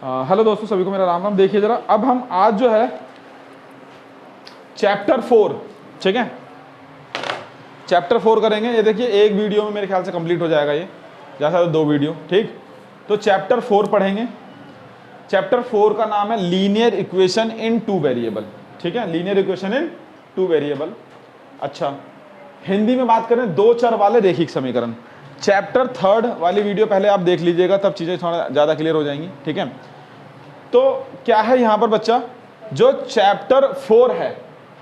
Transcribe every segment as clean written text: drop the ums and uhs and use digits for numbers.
Hello दोस्तों, सभी को मेरा राम राम। देखिए जरा, अब हम आज जो है चैप्टर 4, ठीक है, चैप्टर 4 करेंगे। ये देखिए एक वीडियो में मेरे ख्याल से कंप्लीट हो जाएगा ये, जैसा 2 वीडियो, ठीक। तो चैप्टर 4 पढ़ेंगे। चैप्टर 4 का नाम है लीनियर इक्वेशन इन 2 वेरिएबल, ठीक है, लीनियर इक्वेशन इन 2 वेरिएबल। अच्छा, हिंदी में बात करें 2 चर वाले रैखिक समीकरण। चैप्टर 3 वाली वीडियो पहले आप देख लीजिएगा, तब चीज़ें थोड़ा ज़्यादा क्लियर हो जाएंगी, ठीक है। तो क्या है यहाँ पर बच्चा, जो चैप्टर 4 है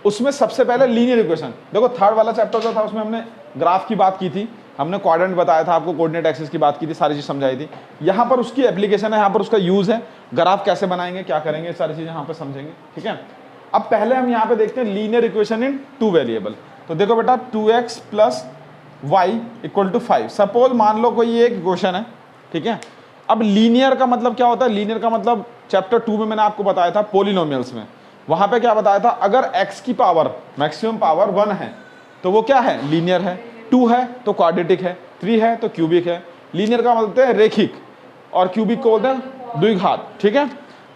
उसमें सबसे पहले लीनियर इक्वेशन। देखो 3rd वाला चैप्टर जो था उसमें हमने ग्राफ की बात की थी, हमने क्वाड्रेंट बताया था आपको, कोऑर्डिनेट एक्सिस की बात की थी, सारी चीज़ समझाई थी। यहाँ पर उसकी एप्लीकेशन है, यहाँ पर उसका यूज़ है, ग्राफ कैसे बनाएंगे, क्या करेंगे, सारी चीज़ें यहाँ पर समझेंगे, ठीक है। अब पहले हम यहाँ पे देखते हैं लीनियर इक्वेशन इन 2 वेरिएबल। तो देखो बेटा 2x + y = 5। सपोज मान लो कोई एक इक्वेशन है, ठीक है। अब लीनियर का मतलब क्या होता है? लीनियर का मतलब चैप्टर 2 में मैंने आपको बताया था पॉलिनोमियल्स में, वहां पे क्या बताया था, अगर x की पावर मैक्सिमम पावर 1 है तो वो क्या है? लीनियर है। 2 है तो क्वाड्रेटिक है, 3 है तो क्यूबिक है। लीनियर का मतलब है रेखिक, और क्यूबिक को बोलते हैं द्विघात, ठीक है।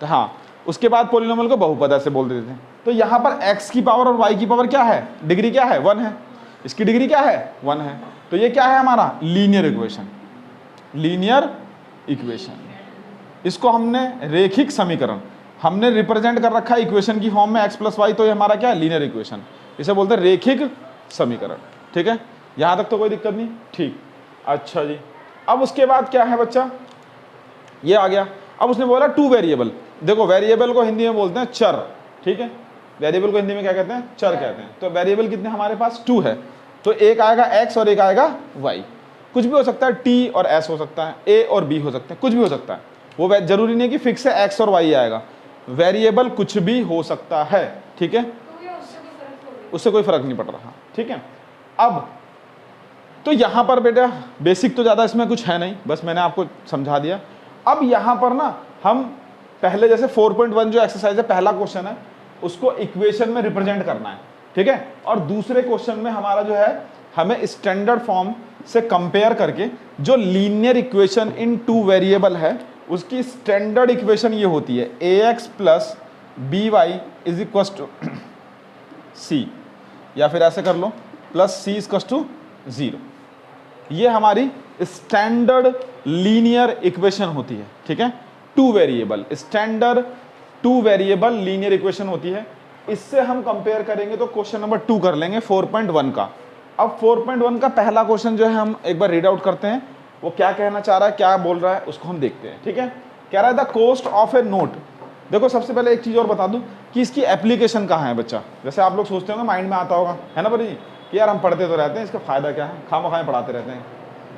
तो हाँ, उसके बाद पॉलिनोमियल को बहुपद ऐसे बोल देते थे। तो यहाँ पर x की पावर और y की पावर क्या है? डिग्री क्या है? 1 है। इसकी डिग्री क्या है? 1 है। तो ये क्या है हमारा? Linear equation. लीनियर इक्वेशन, इसको हमने रैखिक समीकरण हमने रिप्रेजेंट कर रखा है इक्वेशन की फॉर्म में x + y। तो ये हमारा क्या है? Linear equation. इसे बोलते हैं रैखिक समीकरण, ठीक है। यहां तक तो कोई दिक्कत नहीं, ठीक। अच्छा जी, अब उसके बाद क्या है बच्चा, ये आ गया। अब उसने बोला 2 वेरिएबल। देखो वेरिएबल को हिंदी में बोलते हैं चर, ठीक है। वेरिएबल को हिंदी में क्या कहते हैं? चर कहते हैं। तो वेरिएबल कितने हमारे पास? 2 है। तो एक आएगा x और एक आएगा y। कुछ भी हो सकता है, t और s हो सकता है, a और b हो सकते हैं, कुछ भी हो सकता है। वो जरूरी नहीं कि फिक्स है x और y आएगा, वेरिएबल कुछ भी हो सकता है, ठीक है। उससे कोई फर्क नहीं पड़ रहा, ठीक है। अब तो यहां पर बेटा बेसिक तो ज्यादा इसमें कुछ है नहीं, बस मैंने आपको समझा दिया। अब यहां पर ना हम पहले जैसे 4.1 जो एक्सरसाइज है, पहला क्वेश्चन है, उसको इक्वेशन में रिप्रेजेंट करना है, ठीक है। और दूसरे क्वेश्चन में हमारा जो है, हमें स्टैंडर्ड फॉर्म से कंपेयर करके जो लीनियर इक्वेशन इन 2 वेरिएबल है उसकी स्टैंडर्ड इक्वेशन ये होती है ax + by = c, या फिर ऐसे कर लो +c = 0। ये हमारी स्टैंडर्ड लीनियर इक्वेशन होती है, ठीक है। 2 variable standard 2 variable linear equation होती है। इससे हम कंपेयर करेंगे तो क्वेश्चन नंबर 2 कर लेंगे 4.1 का। अब 4.1 का पहला क्वेश्चन जो है हम एक बार रीड आउट करते हैं, वो क्या कहना चाह रहा है, क्या बोल रहा है, उसको हम देखते हैं, ठीक है। कह रहा है the cost of A note. देखो सबसे पहले एक चीज और बता दूं कि इसकी एप्लीकेशन कहाँ है बच्चा। जैसे आप लोग सोचते होंगे, माइंड में आता होगा, है ना भाई जी, कि यार हम पढ़ते तो रहते हैं, इसका फायदा क्या है, खामखाएं पढ़ाते रहते हैं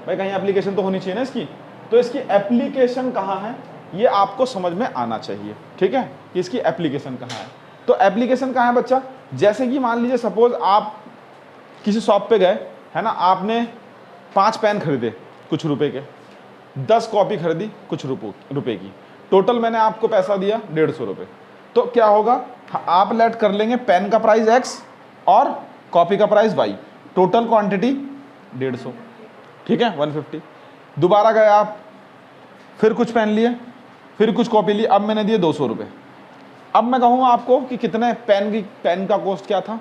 भाई, कहीं एप्लीकेशन तो होनी चाहिए ना इसकी। तो इसकी एप्लीकेशन कहाँ है ये आपको समझ में आना चाहिए, ठीक है, कि इसकी एप्लीकेशन कहाँ है। तो एप्लीकेशन कहाँ है बच्चा, जैसे कि मान लीजिए सपोज आप किसी शॉप पे गए, है ना, आपने 5 पेन खरीदे कुछ रुपए के, 10 कॉपी खरीदी कुछ रुपए की, टोटल मैंने आपको पैसा दिया 150 रुपये। तो क्या होगा, आप लेट कर लेंगे पेन का प्राइस x और कॉपी का प्राइस y, टोटल क्वांटिटी 150, ठीक है, 150। दोबारा गए आप, फिर कुछ पेन लिए, फिर कुछ कॉपी ली, अब मैंने दिए 200 रुपये। अब मैं कहूँगा आपको कि कितने पेन का कॉस्ट क्या था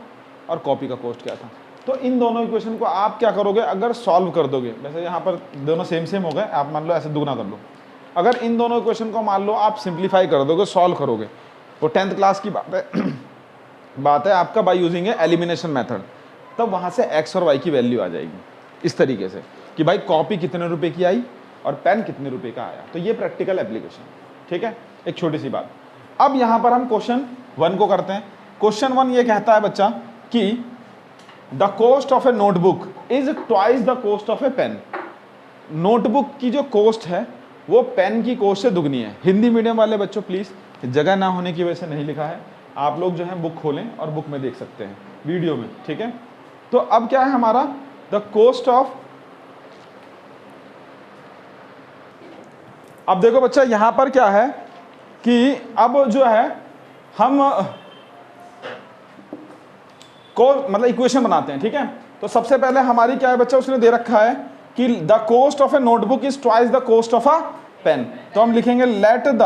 और कॉपी का कॉस्ट क्या था। तो इन दोनों इक्वेशन को आप क्या करोगे, अगर सॉल्व कर दोगे, वैसे यहाँ पर दोनों सेम हो गए, आप मान लो ऐसे दुगना कर लो। अगर इन दोनों इक्वेशन को मान लो आप सिंप्लीफाई कर दोगे, सॉल्व करोगे, वो 10th क्लास की बात है आपका, by using A elimination method, तब वहाँ से x और y की वैल्यू आ जाएगी इस तरीके से कि भाई कॉपी कितने रुपए की आई और पेन कितने रुपए का आया। तो ये प्रैक्टिकल एप्लीकेशन, ठीक है, एक छोटी सी बात। अब यहाँ पर हम क्वेश्चन 1 को करते हैं। क्वेश्चन 1 ये कहता है बच्चा कि the cost of a notebook is twice the cost of a pen. Notebook की जो कॉस्ट है वो पेन की कॉस्ट से दुगनी है। हिंदी मीडियम वाले बच्चों प्लीज, जगह ना होने की वजह से नहीं लिखा है, आप लोग जो है बुक खोलें और बुक में देख सकते हैं वीडियो में, ठीक है। तो अब क्या है हमारा, द कॉस्ट ऑफ, अब देखो बच्चा यहां पर क्या है कि अब जो है हम मतलब इक्वेशन बनाते हैं, ठीक है। तो सबसे पहले हमारी क्या है बच्चा, उसने दे रखा है कि the cost of a notebook is twice the cost of a pen. तो हम लिखेंगे लेट द,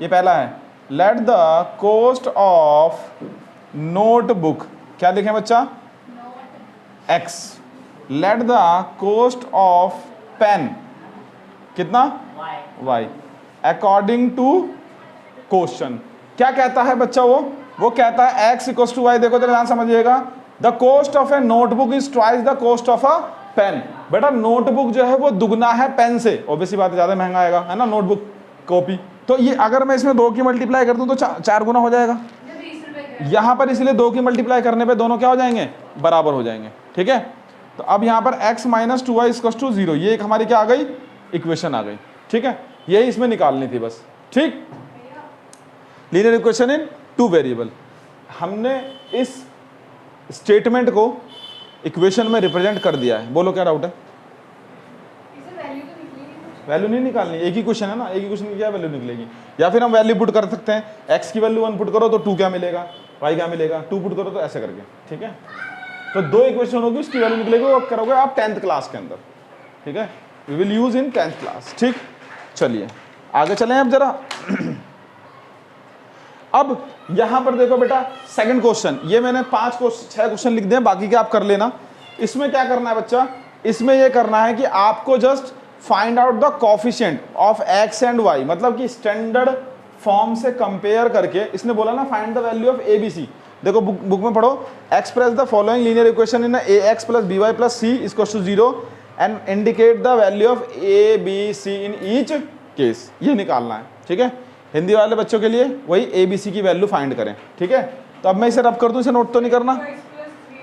ये पहला है, let the cost of notebook, क्या लिखें बच्चा, x. Let the cost of pen कितना, वाई, अकॉर्डिंग टू क्वेश्चन। क्या कहता है बच्चा, वो कहता है एक्स इक्वल टू वाई। देखो ध्यान समझिएगा, the cost of a notebook is twice the cost of a pen. बेटा नोटबुक जो है वो दुगना है पेन से, ऑब्वियसली बात है, ज्यादा महंगा आएगा, है ना नोटबुक कॉपी। तो ये अगर मैं इसमें 2 की मल्टीप्लाई कर दूं तो 4 गुना हो जाएगा यहाँ पर, इसलिए 2 की मल्टीप्लाई करने पे दोनों क्या हो जाएंगे, बराबर हो जाएंगे। ठीक है, तो अब यहाँ पर x minus 2y equal to 0, ये एक हमारी क्या आ गई, इक्वेशन आ गई। ठीक है, यही इसमें निकालनी थी बस। ठीक, लीनियर इक्वेशन इन 2 वेरिएबल। हमने इस स्टेटमेंट को इक्वेशन में रिप्रेजेंट कर दिया है। बोलो क्या डाउट है, वैल्यू नहीं निकालनी, एक ही क्वेश्चन है ना, एक ही क्वेश्चन की क्या वैल्यू निकलेगी। या फिर हम वैल्यू पुट कर सकते हैं, x की वैल्यू 1 पुट करो तो 2 क्या मिलेगा, y क्या मिलेगा, 2 पुट करो तो ऐसे करके। ठीक है, तो 2 इक्वेशन होगी, उसकी वैल्यू निकलेगी, वो करोगे आप 10th क्लास के अंदर। ठीक है, we will use in 10th class. ठीक, चलिए आगे चलें अब जरा। अब यहां पर देखो बेटा सेकंड क्वेश्चन, ये मैंने 6 क्वेश्चन लिख दिए, बाकी के आप कर लेना। इसमें क्या करना है बच्चा, इसमें ये करना है कि आपको just find out the coefficient of x and y, मतलब कि स्टैंडर्ड फॉर्म से कंपेयर करके। इसने बोला ना find the value of A B C, देखो बुक में पढ़ो, express the following linear equation in A x plus B y plus C is to 0 and indicate the value of A B C in each case. ये निकालना है। ठीक है, हिंदी वाले बच्चों के लिए वही ए बी सी की वैल्यू फाइंड करें। ठीक है, तो अब मैं इसे रब कर दूं, इसे नोट तो नहीं करना,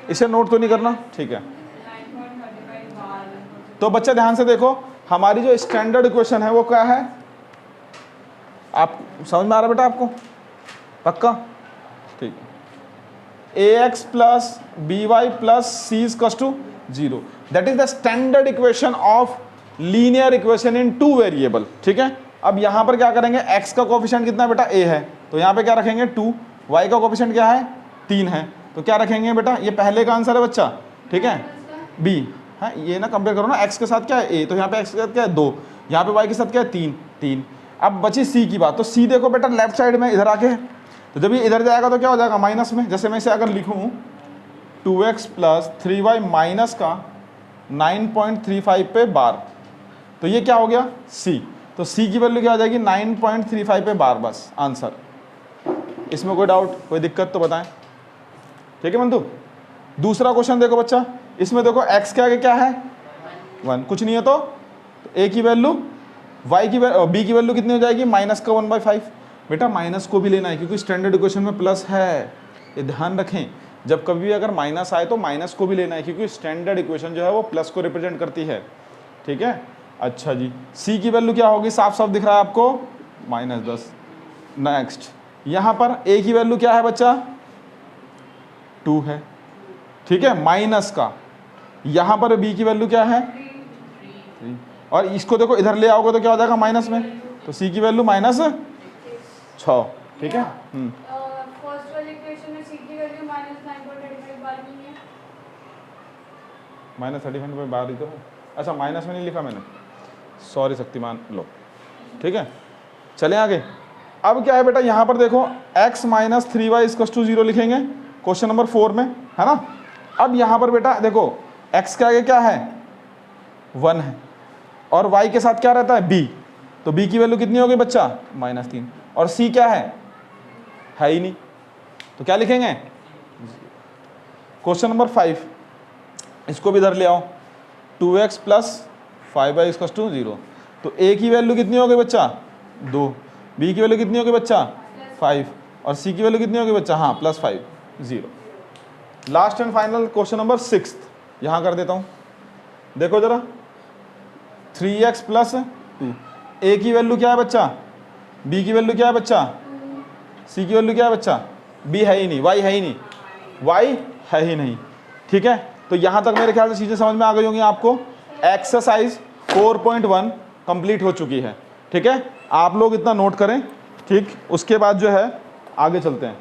इसे नोट तो नहीं करना। ठीक है, तो बच्चा ध्यान से देखो, हमारी जो स्टैंडर्ड इक्वेशन है वो क्या है, आप समझ में आ रहा बेटा आपको, पक्का। ठीक है, a x plus B y plus C is to 0, that is the standard equation of linear equation in 2 variable. ठीक है, अब यहां पर क्या करेंगे, x का कोफिशिएंट कितना बेटा, a है, तो यहां पे क्या रखेंगे 2, y का कोफिशिएंट क्या है 3 है, तो क्या रखेंगे बेटा, ये पहले का आंसर है बच्चा। ठीक है, b है, ये ना कंपेयर करो ना, x के साथ क्या है a, तो यहाँ पे x के साथ क्या है 2, यहाँ पे y के साथ क्या है 3। अब बची c की बात, तो c देखो बेटा लेफ्ट साइड में इधर आके, तो जब ये इधर जाएगा तो क्या हो जाएगा माइनस में। जैसे मैं इसे अगर लिखूँ 2x प्लस 3y माइनस का 9.35 पे बार, तो ये क्या हो गया c, तो c की वैल्यू क्या आ जाएगी 9.35 पे बार, बस आंसर। इसमें कोई डाउट, कोई दिक्कत तो बताएं। ठीक है बंधु, दूसरा क्वेश्चन देखो बच्चा, इसमें देखो x के आगे क्या है 1, कुछ नहीं है, तो a की वैल्यू y की b की वैल्यू कितनी हो जाएगी माइनस का 1/5। बेटा माइनस को भी लेना है क्योंकि स्टैंडर्ड इक्वेशन में प्लस है, ये ध्यान रखें, जब कभी भी अगर माइनस आए तो माइनस को भी लेना है क्योंकि स्टैंडर्ड इक्वेशन जो है वो प्लस को रिप्रेजेंट करती है। ठीक है, अच्छा जी, c की वैल्यू क्या होगी, साफ साफ दिख रहा है आपको -10। नेक्स्ट यहाँ पर a की वैल्यू क्या है बच्चा 2 है। ठीक है, माइनस का, यहाँ पर b की वैल्यू क्या है 3, और इसको देखो इधर ले आओगे तो क्या हो जाएगा माइनस में, तो c की वैल्यू -6। ठीक है, फर्स्ट वाली इक्वेशन में c की वैल्यू -9.35 बार नहीं है, -35 बार ही तो है। अच्छा माइनस में नहीं लिखा मैंने, सॉरी शक्तिमान, लो ठीक है, चलें आगे। अब क्या है बेटा, यहाँ पर देखो x minus 3y equal to 0 लिखेंगे क्वेश्चन नंबर 4 में, है ना। अब यहाँ पर बेटा देखो x के आगे क्या है 1 है, और y के साथ क्या रहता है b, तो b की वैल्यू कितनी होगी बच्चा -3, और c क्या है ही नहीं, तो क्या लिखेंगे क्वेश्चन नंबर 5, इसको भी इधर ले आओ, 2x plus 5y equal to 0, तो a की वैल्यू कितनी होगी बच्चा 2, b की वैल्यू कितनी होगी बच्चा 5, और c की वैल्यू कितनी होगी बच्चा हाँ +5, 0। Last and final question number 6 यहाँ कर देता हूँ, देखो जरा 3x प्लस 2, a की वैल्यू क्या है बच्चा, b की वैल्यू क्या है बच्चा, c की वैल्यू क्या है बच्चा, b है ही नहीं, y है ही नहीं, y है ही नहीं। ठीक है, तो यहाँ तक मेरे ख्याल से चीज़ें समझ में आ गई होंगी आपको। एक्सरसाइज 4.1 कंप्लीट हो चुकी है। ठीक है, आप लोग इतना नोट करें, ठीक, उसके बाद जो है आगे चलते हैं।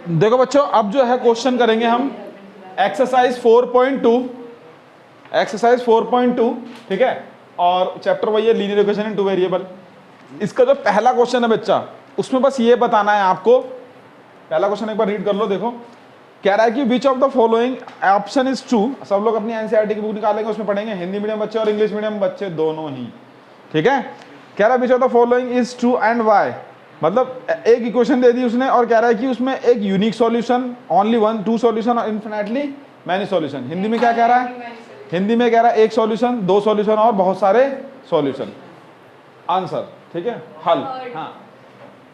देखो बच्चों, अब जो है क्वेश्चन करेंगे हम एक्सरसाइज 4.2, एक्सरसाइज 4.2, ठीक है, और चैप्टर वही है लीनियर इक्वेशन इन टू वेरिएबल। इसका जो पहला क्वेश्चन है बच्चा, उसमें बस ये बताना है आपको, पहला क्वेश्चन एक बार रीड कर लो, देखो कह रहा है कि विच of the following option is true. सब लोग अपनी एनसीईआरटी की बुक निकालेंगे, उसमें पढ़ेंगे, हिंदी मीडियम बच्चे और इंग्लिश मीडियम बच्चे दोनों ही, ठीक है। कह रहा है विच of the following is true and why, मतलब एक इक्वेशन दे दी उसने और कह रहा है कि उसमें एक unique solution, only one, two solution और इन्फिनिटली मैनी सॉल्यूशन। हिंदी में क्या कह रहा है, हिंदी में कह रहा है एक सॉल्यूशन, दो सॉल्यूशन और बहुत सारे सॉल्यूशन। आंसर, ठीक है, हल, हाँ,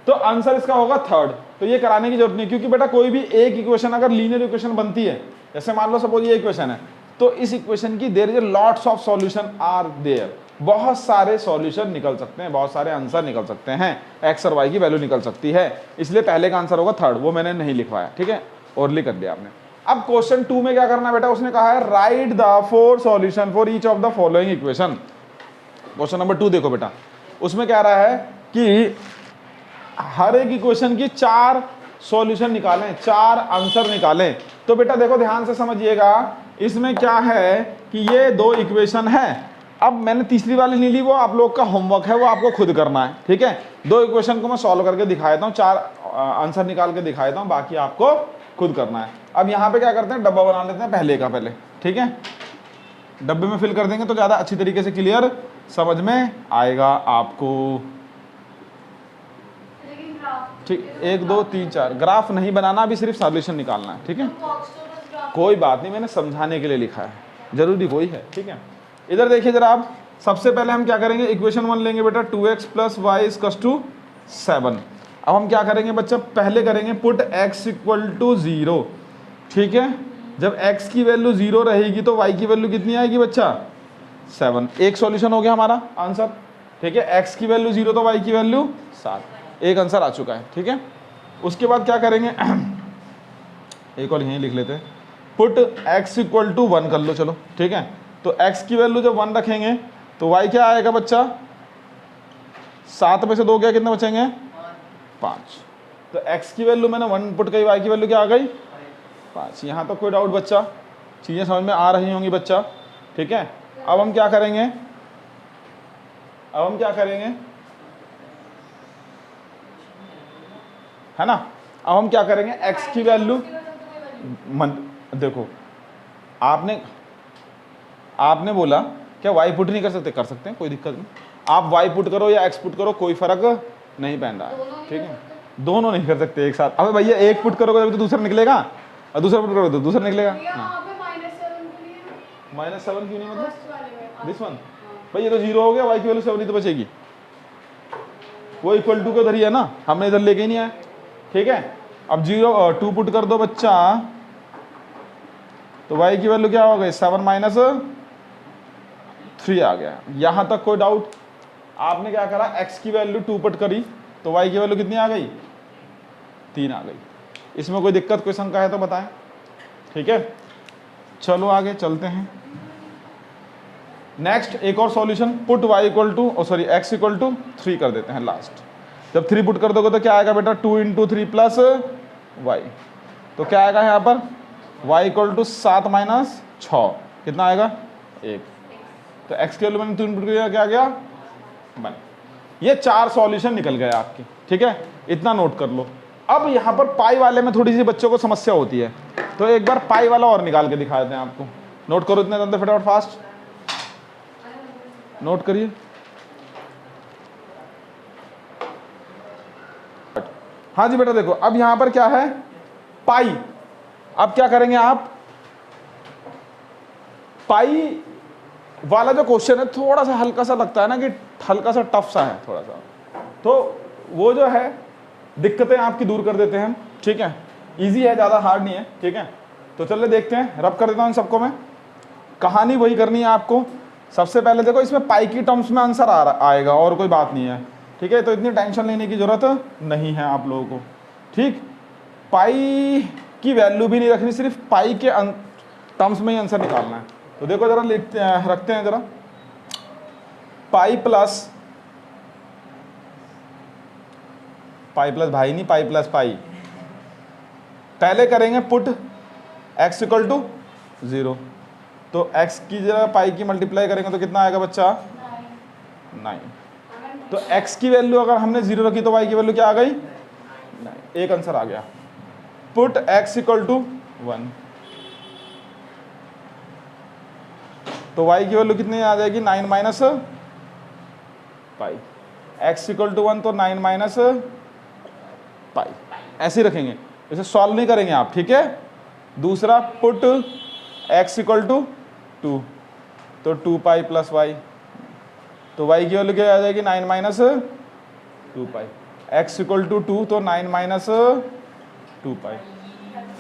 तो आंसर इसका होगा थर्ड। तो ये कराने की जरूरत नहीं, क्योंकि बेटा कोई भी एक इक्वेशन अगर लीनियर इक्वेशन बनती है, जैसे मान लो सपोज ये इक्वेशन है, तो इस इक्वेशन की there is lots of solution are there, बहुत सारे सॉल्यूशन निकल सकते हैं, बहुत सारे आंसर निकल सकते हैं, एक्स और वाई की वैल्यू निकल सकती है, इसलिए पहले का आंसर होगा थर्ड, वो मैंने नहीं लिखवाया, ठीक है, ओरली कर दिया आपने। अब क्वेश्चन 2 में क्या करना है बेटा, उसने कहा है right the 4 solution for each of the following equation. Question number 2 देखो बेटा, उसमें कह रहा है कि हर एक इक्वेशन की 4 सॉल्यूशन निकालें, 4 आंसर निकालें। तो बेटा देखो ध्यान से समझिएगा, इसमें क्या है कि ये 2 इक्वेशन है। अब मैंने तीसरी वाली नहीं ली, वो आप लोग का होमवर्क है, वो आपको खुद करना है, ठीक है। 2 इक्वेशन को मैं सॉल्व करके दिखा देता हूँ, 4 आंसर निकाल के दिखा देता हूँ, बाकी आपको खुद करना है। अब यहाँ पे क्या करते हैं, डब्बा बना लेते हैं पहले का पहले, ठीक है, डब्बे में फिल कर देंगे तो ज़्यादा अच्छी तरीके से क्लियर समझ में आएगा आपको, ठीक। 1 2 3 4 ग्राफ नहीं बनाना, अभी सिर्फ सॉल्यूशन निकालना है, ठीक है, कोई बात नहीं, मैंने समझाने के लिए लिखा है, जरूरी कोई है, ठीक है। इधर देखिए जरा आप, सबसे पहले हम क्या करेंगे, इक्वेशन 1 लेंगे बेटा, 2x + y = 7। अब हम क्या करेंगे बच्चा, पहले करेंगे पुट x = 0, ठीक है। जब x की वैल्यू 0 रहेगी तो y की वैल्यू कितनी आएगी बच्चा, 7। एक सॉल्यूशन हो गया हमारा आंसर, ठीक है, x की वैल्यू 0 तो y की वैल्यू 7, एक आंसर आ चुका है, ठीक है। उसके बाद क्या करेंगे, एक और यहीं लिख लेते हैं, पुट x = 1 कर लो, चलो ठीक है। तो x की वैल्यू जब 1 रखेंगे तो y क्या आएगा बच्चा, 7 में से 2 गया, कितने बचेंगे, 5। तो x की वैल्यू मैंने 1 पुट करी, y की वैल्यू क्या आ गई, 5। यहाँ तो कोई डाउट बच्चा, चीज़ें समझ में आ रही होंगी बच्चा, ठीक है। अब हम क्या करेंगे, है ना, अब हम क्या करेंगे, x की वैल्यू देखो, आपने बोला क्या y पुट नहीं कर सकते, कर सकते हैं, कोई दिक्कत नहीं, आप y पुट करो या x पुट करो, कोई फर्क नहीं पड़ रहा है, ठीक है, दोनों नहीं कर सकते एक साथ। अबे भैया एक पुट करोगे तभी तो दूसरा निकलेगा, और दूसरा पुट करोगे तो दूसरा निकलेगा। -7 क्यों नहीं, मतलब दिस वन, भाई ये तो 0 हो गया, y की वैल्यू 7 ही तो बचेगी, वो इक्वल टू के उधर ही है ना, हमने इधर लेके ही नहीं आया, ठीक है। अब 2 पुट कर दो बच्चा, तो y की वैल्यू क्या हो गई, 7 - 3 आ गया। यहां तक कोई डाउट, आपने क्या करा, x की वैल्यू 2 पुट करी तो y की वैल्यू कितनी आ गई, 3 आ गई। इसमें कोई दिक्कत, कोई शंका है तो बताएं, ठीक है। चलो आगे चलते हैं, नेक्स्ट एक और सॉल्यूशन, पुट x = 3 कर देते हैं लास्ट। जब 3 पुट कर दोगे तो क्या आएगा बेटा, 2 × 3 + y, तो क्या आएगा यहाँ पर, y = 7 - 6, कितना आएगा, 1। तो x की वैल्यू मैंने 3 पुट किया, क्या आ गया, 1। ये 4 सॉल्यूशन निकल गए आपके, ठीक है, इतना नोट कर लो। अब यहाँ पर पाई वाले में थोड़ी सी बच्चों को समस्या होती है, तो एक बार पाई वाला और निकाल के दिखा देते हैं आपको, नोट करो इतने जल्दी फटाफट, फास्ट नोट करिए। हाँ जी बेटा देखो, अब यहां पर क्या है, पाई। अब क्या करेंगे आप, पाई वाला जो क्वेश्चन है थोड़ा सा हल्का सा लगता है ना, कि हल्का सा टफ सा है थोड़ा सा, तो वो जो है दिक्कतें आपकी दूर कर देते हैं हम, ठीक है, इजी है, ज़्यादा हार्ड नहीं है, ठीक है। तो चलिए देखते हैं, रब कर देता हूँ इन सबको मैं, कहानी वही करनी है आपको। सबसे पहले देखो, इसमें पाई की टर्म्स में आंसर आएगा, और कोई बात नहीं है, ठीक है, तो इतनी टेंशन लेने की जरूरत नहीं है आप लोगों को, ठीक। पाई की वैल्यू भी नहीं रखनी, सिर्फ पाई के टर्म्स में ही आंसर निकालना है। तो देखो जरा लिखते हैं, रखते हैं जरा, पाई प्लस भाई नहीं, पाई प्लस पाई। पहले करेंगे पुट x = 0, तो x की जगह पाई की मल्टीप्लाई करेंगे तो कितना आएगा बच्चा? 9। तो x की वैल्यू अगर हमने 0 रखी तो y की वैल्यू क्या आ गई? 9। एक आंसर आ गया। पुट x इक्वल टू 1, तो y की वैल्यू कितनी आ जाएगी? 9 minus pi. x equal to 1 तो 9 माइनस पाई, ऐसे ही रखेंगे, इसे सॉल्व नहीं करेंगे आप, ठीक है। दूसरा पुट x इक्वल टू 2, तो 2 पाई प्लस वाई, तो y की वैल्यू क्या आ जाएगी? 9 minus 2 pi. x equal to 2 तो 9 माइनस 2 पाई।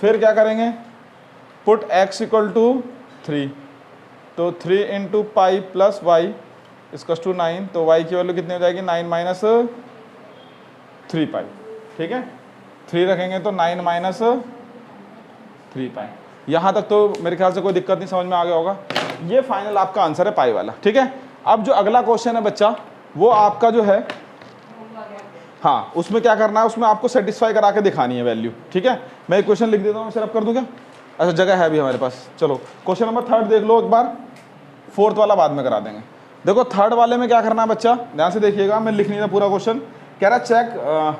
फिर क्या करेंगे? पुट x इक्वल टू 3, तो 3 इंटू पाई प्लस वाई इसकस टू 9, तो y की वैल्यू कितनी हो जाएगी? 9 माइनस 3 पाई, ठीक है। 3 रखेंगे तो 9 माइनस 3 पाई। यहाँ तक तो मेरे ख्याल से कोई दिक्कत नहीं, समझ में आ गया होगा। ये फाइनल आपका आंसर है पाई वाला, ठीक है। अब जो अगला क्वेश्चन है बच्चा, वो आपका जो है, हाँ, उसमें क्या करना है, उसमें आपको सेटिस्फाई करा के दिखानी है वैल्यू, ठीक है। मैं एक क्वेश्चन लिख देता हूँ, सिर्फ कर दूँ क्या? अच्छा, जगह है अभी हमारे पास। चलो क्वेश्चन नंबर 3 देख लो एक बार, 4th वाला बाद में करा देंगे। देखो 3rd वाले में क्या करना है बच्चा, ध्यान से देखिएगा, मैं लिख नहीं था पूरा क्वेश्चन। कह रहा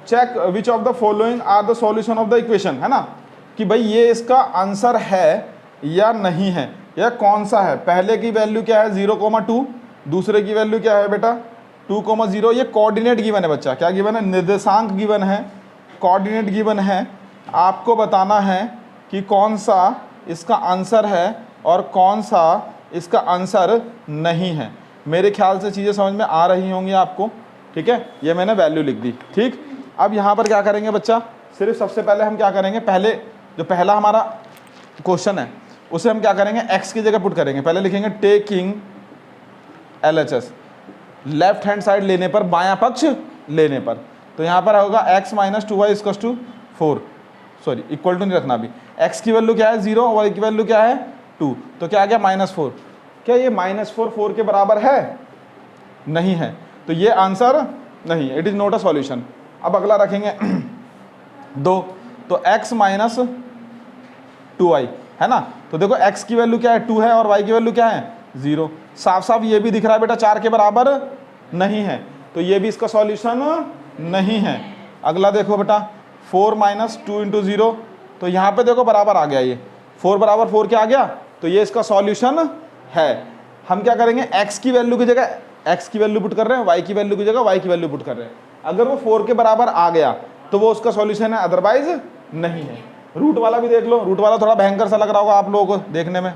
check which of the following are the solution of the equation, है ना, कि भाई ये इसका आंसर है या नहीं है, या कौन सा है। पहले की वैल्यू क्या है? 0,2, दूसरे की वैल्यू क्या है बेटा? 2,0। ये कोऑर्डिनेट गिवन है बच्चा, क्या गिवन है? निर्देशांक गिवन है, कोऑर्डिनेट गिवन है। आपको बताना है कि कौन सा इसका आंसर है और कौन सा इसका आंसर नहीं है। मेरे ख्याल से चीज़ें समझ में आ रही होंगी आपको, ठीक है। ये मैंने वैल्यू लिख दी, ठीक। अब यहाँ पर क्या करेंगे बच्चा, सिर्फ सबसे पहले हम क्या करेंगे, पहले जो पहला हमारा क्वेश्चन है उसे हम क्या करेंगे, x की जगह पुट करेंगे। पहले लिखेंगे taking LHS, left hand side लेने पर, बायां पक्ष लेने पर, तो यहाँ पर होगा x minus 2y equal to 4, sorry equal to नहीं रखना अभी। x की वैल्यू क्या है? 0, y की वैल्यू क्या है? 2, तो क्या आ गया? -4। क्या ये -4 4 के बराबर है? नहीं है, तो ये आंसर नहीं है, it is not a solution. अब अगला रखेंगे 2, तो x माइनस 2y, है ना। तो देखो x की वैल्यू क्या है? 2 है, और y की वैल्यू क्या है? 0। साफ साफ ये भी दिख रहा है बेटा 4 के बराबर नहीं है, तो ये भी इसका सॉल्यूशन नहीं है। अगला देखो बेटा 4 माइनस 2 इंटू 0, तो यहाँ पे देखो बराबर आ गया, ये 4 बराबर 4 क्या आ गया, तो ये इसका सॉल्यूशन है। हम क्या करेंगे, x की वैल्यू की जगह x की वैल्यू पुट कर रहे हैं, y की वैल्यू की जगह y की वैल्यू पुट कर रहे हैं। अगर वो 4 के बराबर आ गया तो वो उसका सॉल्यूशन है, अदरवाइज नहीं है। रूट वाला भी देख लो, रूट वाला थोड़ा भयंकर सा लग रहा होगा आप लोगों को देखने में।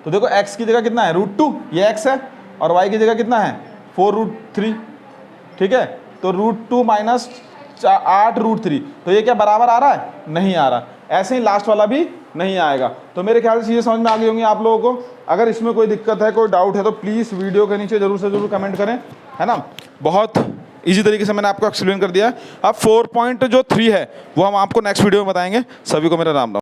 तो देखो x की जगह कितना है? √2, ये x है, और y की जगह कितना है? 4√3, ठीक है। तो √2 माइनस 8√3, तो ये क्या बराबर आ रहा है? नहीं आ रहा। ऐसे ही लास्ट वाला भी नहीं आएगा। तो मेरे ख्याल से चीज़ें समझ में आ गई होंगी आप लोगों को। अगर इसमें कोई दिक्कत है, कोई डाउट है, तो प्लीज़ वीडियो के नीचे जरूर से जरूर कमेंट करें, है ना। बहुत इजी तरीके से मैंने आपको एक्सप्लेन कर दिया है। अब 4.3 है वो हम आपको नेक्स्ट वीडियो में बताएंगे। सभी को मेरा राम राम।